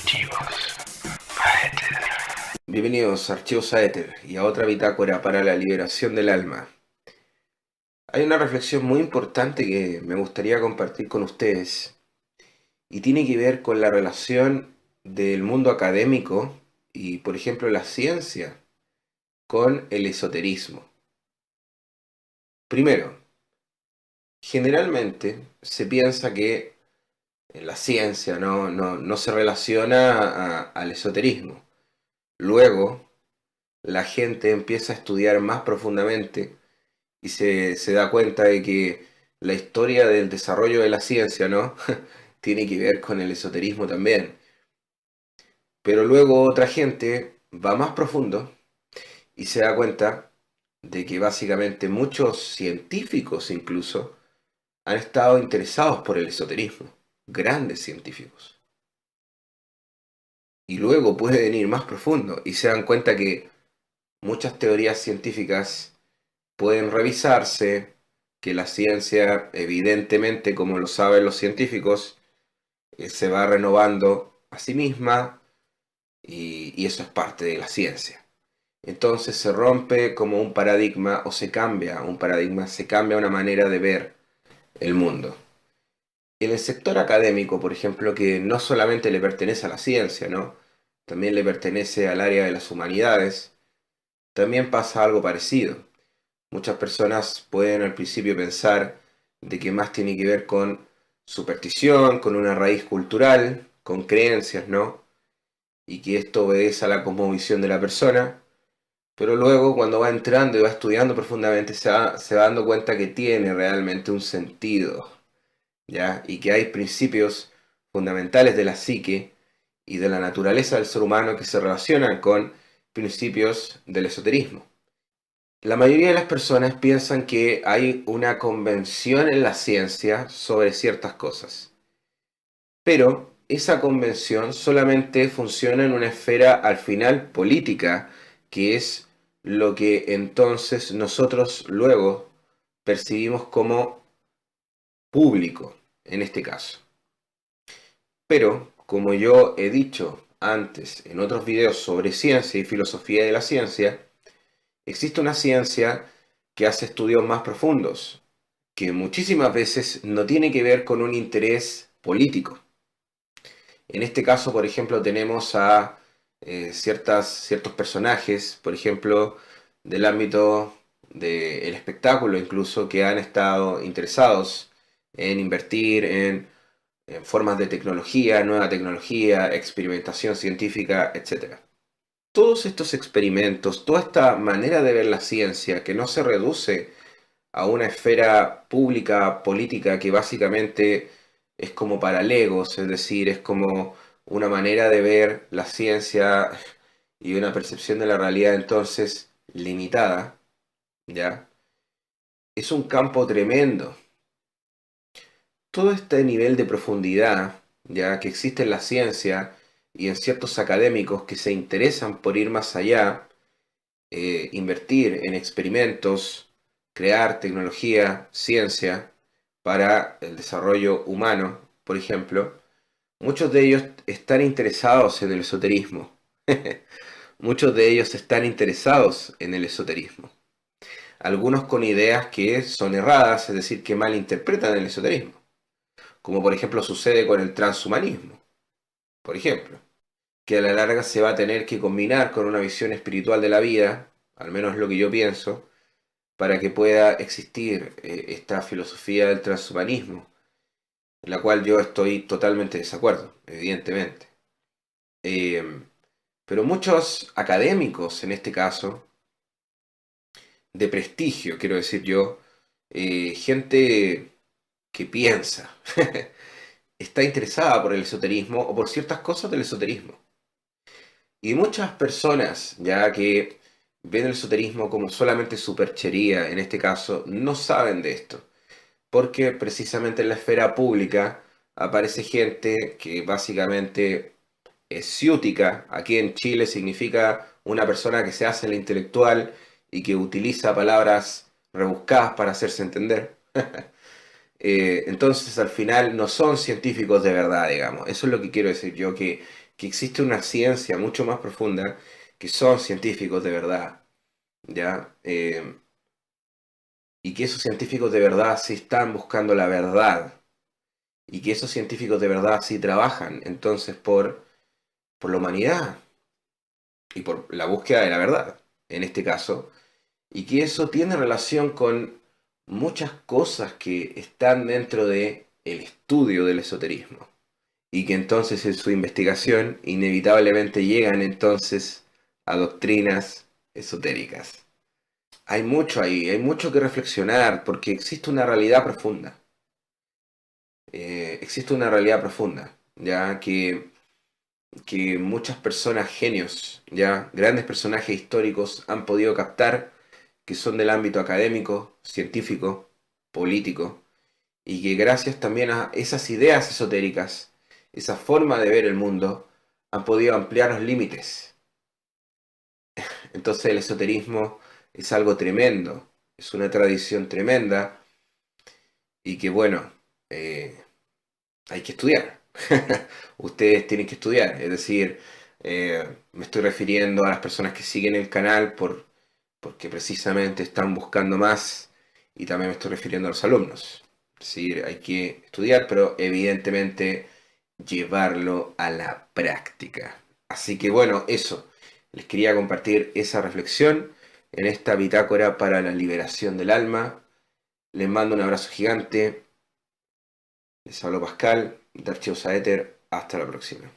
Archivos Aether. Bienvenidos a Archivos Aether y a otra bitácora para la liberación del alma. Hay una reflexión muy importante que me gustaría compartir con ustedes y tiene que ver con la relación del mundo académico y, por ejemplo, la ciencia con el esoterismo. Primero, generalmente se piensa que la ciencia no se relaciona al esoterismo. Luego, la gente empieza a estudiar más profundamente y se da cuenta de que la historia del desarrollo de la ciencia, ¿no? Tiene que ver con el esoterismo también. Pero luego otra gente va más profundo y se da cuenta de que básicamente muchos científicos incluso han estado interesados por el esoterismo, grandes científicos. Y luego pueden ir más profundo y se dan cuenta que muchas teorías científicas pueden revisarse, que la ciencia, evidentemente, como lo saben los científicos, se va renovando a sí misma y eso es parte de la ciencia. Entonces se rompe como un paradigma o se cambia un paradigma, se cambia una manera de ver el mundo. En el sector académico, por ejemplo, que no solamente le pertenece a la ciencia, ¿no? También le pertenece al área de las humanidades, también pasa algo parecido. Muchas personas pueden al principio pensar de que más tiene que ver con superstición, con una raíz cultural, con creencias, ¿no? Y que esto obedece a la cosmovisión de la persona, pero luego cuando va entrando y va estudiando profundamente se va dando cuenta que tiene realmente un sentido, ¿ya? Y que hay principios fundamentales de la psique y de la naturaleza del ser humano que se relacionan con principios del esoterismo. La mayoría de las personas piensan que hay una convención en la ciencia sobre ciertas cosas, pero esa convención solamente funciona en una esfera al final política, que es lo que entonces nosotros luego percibimos como público, en este caso. Pero, como yo he dicho antes en otros videos sobre ciencia y filosofía de la ciencia, existe una ciencia que hace estudios más profundos, que muchísimas veces no tiene que ver con un interés político. En este caso, por ejemplo, tenemos a ciertos personajes, por ejemplo, del ámbito del espectáculo incluso, que han estado interesados en invertir en formas de tecnología, nueva tecnología, experimentación científica, etc. Todos estos experimentos, toda esta manera de ver la ciencia, que no se reduce a una esfera pública, política, que básicamente es como para legos, es decir, es como una manera de ver la ciencia y una percepción de la realidad entonces limitada, ¿ya? Es un campo tremendo. Todo este nivel de profundidad, ya que existe en la ciencia y en ciertos académicos que se interesan por ir más allá, invertir en experimentos, crear tecnología, ciencia para el desarrollo humano, por ejemplo, muchos de ellos están interesados en el esoterismo. Muchos de ellos están interesados en el esoterismo. Algunos con ideas que son erradas, es decir, que malinterpretan el esoterismo. Como por ejemplo sucede con el transhumanismo, por ejemplo, que a la larga se va a tener que combinar con una visión espiritual de la vida, al menos es lo que yo pienso, para que pueda existir esta filosofía del transhumanismo, en la cual yo estoy totalmente de desacuerdo, evidentemente. Eh, pero muchos académicos, en este caso, de prestigio, quiero decir yo, gente que piensa, está interesada por el esoterismo o por ciertas cosas del esoterismo. Y muchas personas, ya que ven el esoterismo como solamente superchería, en este caso, no saben de esto. Porque precisamente en la esfera pública aparece gente que básicamente es ciútica. Aquí en Chile significa una persona que se hace la intelectual y que utiliza palabras rebuscadas para hacerse entender. Entonces al final no son científicos de verdad, digamos. Eso es lo que quiero decir yo, que existe una ciencia mucho más profunda que son científicos de verdad, ¿ya? Y que esos científicos de verdad sí están buscando la verdad y que esos científicos de verdad sí trabajan entonces por la humanidad y por la búsqueda de la verdad, en este caso, y que eso tiene relación con muchas cosas que están dentro de el estudio del esoterismo y que entonces en su investigación inevitablemente llegan entonces a doctrinas esotéricas. Hay mucho ahí, hay mucho que reflexionar porque existe una realidad profunda. Existe una realidad profunda, ya que muchas personas genios, ya grandes personajes históricos han podido captar que son del ámbito académico, científico, político, y que gracias también a esas ideas esotéricas, esa forma de ver el mundo, han podido ampliar los límites. Entonces el esoterismo es algo tremendo, es una tradición tremenda y que bueno, eh, hay que estudiar. Ustedes tienen que estudiar, es decir, me estoy refiriendo a las personas que siguen el canal porque precisamente están buscando más y también me estoy refiriendo a los alumnos. Es decir, hay que estudiar, pero evidentemente llevarlo a la práctica. Así que bueno, eso. Les quería compartir esa reflexión en esta bitácora para la liberación del alma. Les mando un abrazo gigante. Les hablo Pascal, de Archivos Aether. Hasta la próxima.